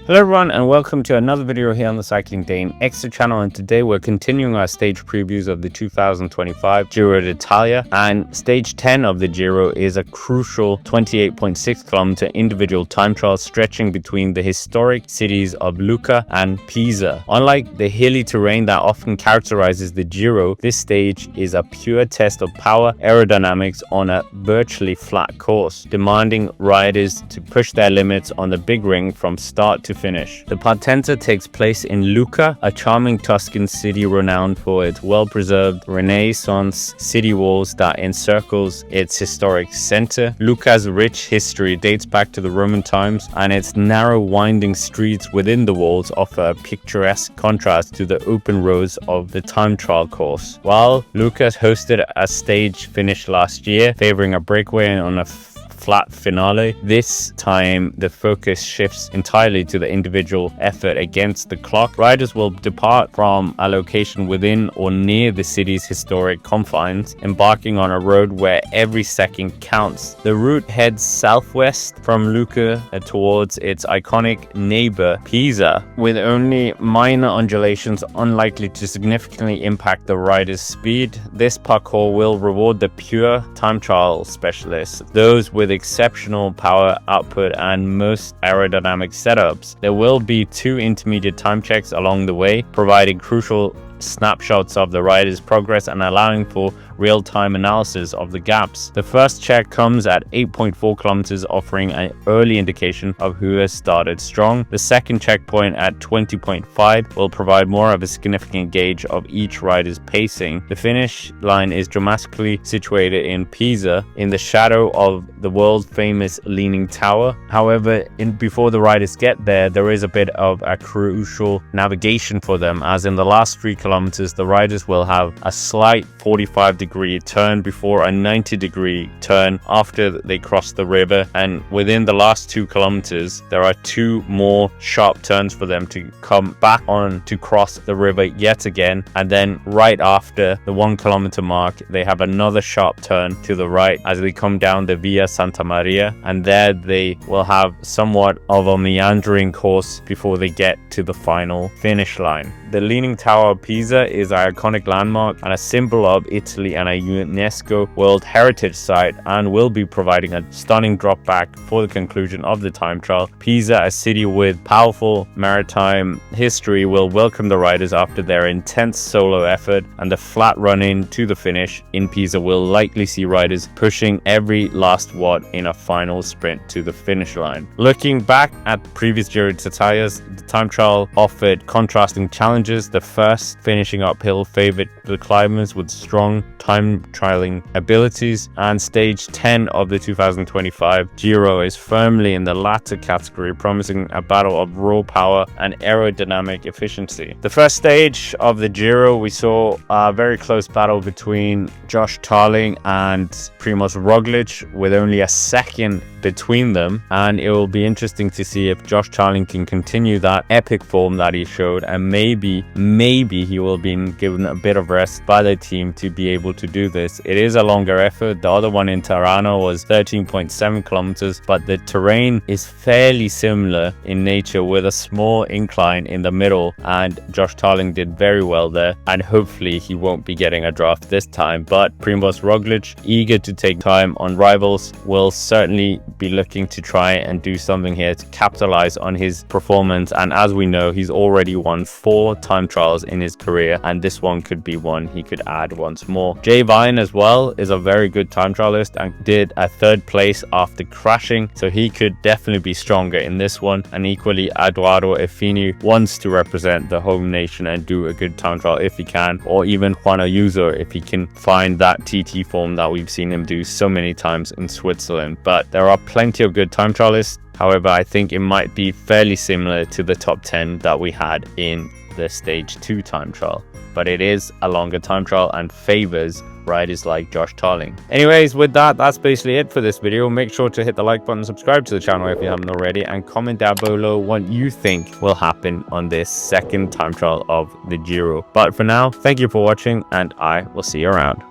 Hello everyone and welcome to another video here on the Cycling Dane Extra channel, and today we're continuing our stage previews of the 2025 Giro d'Italia, and stage 10 of the Giro is a crucial 28.6 kilometer individual time trial stretching between the historic cities of Lucca and Pisa. Unlike the hilly terrain that often characterizes the Giro, this stage is a pure test of power aerodynamics on a virtually flat course, demanding riders to push their limits on the big ring from start to finish. The Partenza takes place in Lucca, a charming Tuscan city renowned for its well-preserved Renaissance city walls that encircles its historic center. Lucca's rich history dates back to the Roman times, and its narrow winding streets within the walls offer a picturesque contrast to the open roads of the time trial course. While Lucca hosted a stage finish last year, favoring a breakaway on a flat finale, this time the focus shifts entirely to the individual effort against the clock. Riders will depart from a location within or near the city's historic confines, embarking on a road where every second counts. The route heads southwest from Lucca towards its iconic neighbor Pisa, with only minor undulations unlikely to significantly impact the rider's speed. This parcours will reward the pure time trial specialists, those with exceptional power output and most aerodynamic setups. There will be 2 intermediate time checks along the way, providing crucial snapshots of the rider's progress and allowing for real-time analysis of the gaps. The first check comes at 8.4 kilometers, offering an early indication of who has started strong. The second checkpoint at 20.5 will provide more of a significant gauge of each rider's pacing. The finish line is dramatically situated in Pisa, in the shadow of the world-famous Leaning Tower. However, before the riders get there, there is a bit of a crucial navigation for them, as in the last 3 kilometers, the riders will have a slight 45-degree turn before a 90-degree turn after they cross the river, and within the last 2 kilometers there are 2 more sharp turns for them to come back on to cross the river yet again, and then right after the 1 kilometer mark they have another sharp turn to the right as they come down the Via Santa Maria, and there they will have somewhat of a meandering course before they get to the final finish line. The Leaning Tower of Pisa is an iconic landmark and a symbol of Italy and a UNESCO World Heritage Site, and will be providing a stunning drop back for the conclusion of the time trial. Pisa, a city with powerful maritime history, will welcome the riders after their intense solo effort, and the flat run-in to the finish in Pisa will likely see riders pushing every last watt in a final sprint to the finish line. Looking back at previous Giro d'Italias, the time trial offered contrasting challenges. The first finishing uphill favored the climbers with strong time trialing abilities, and stage 10 of the 2025 Giro is firmly in the latter category, promising a battle of raw power and aerodynamic efficiency. The first stage of the Giro, we saw a very close battle between Josh Tarling and Primoz Roglic, with only a second between them, and it will be interesting to see if Josh Tarling can continue that epic form that he showed, and maybe he will be given a bit of rest by the team to be able to do this. It is a longer effort. The other one in Tirana was 13.7 kilometers, but the terrain is fairly similar in nature, with a small incline in the middle, and Josh Tarling did very well there, and hopefully he won't be getting a draft this time. But Primoz Roglic, eager to take time on rivals, will certainly be looking to try and do something here to capitalize on his performance, and as we know, he's already won 4 time trials in his career, and this one could be one he could add once more. Jay Vine as well is a very good time trialist and did a 3rd place after crashing, so he could definitely be stronger in this one. And equally, Eduardo Efini wants to represent the home nation and do a good time trial if he can, or even Juan Ayuso if he can find that TT form that we've seen him do so many times in Switzerland. But there are plenty of good time trialists. However, I think it might be fairly similar to the top 10 that we had in the stage 2 time trial, but it is a longer time trial and favors riders like Josh Tarling. Anyways, with that, that's basically it for this video. Make sure to hit the like button, subscribe to the channel if you haven't already, and comment down below what you think will happen on this second time trial of the Giro. But for now, thank you for watching, and I will see you around.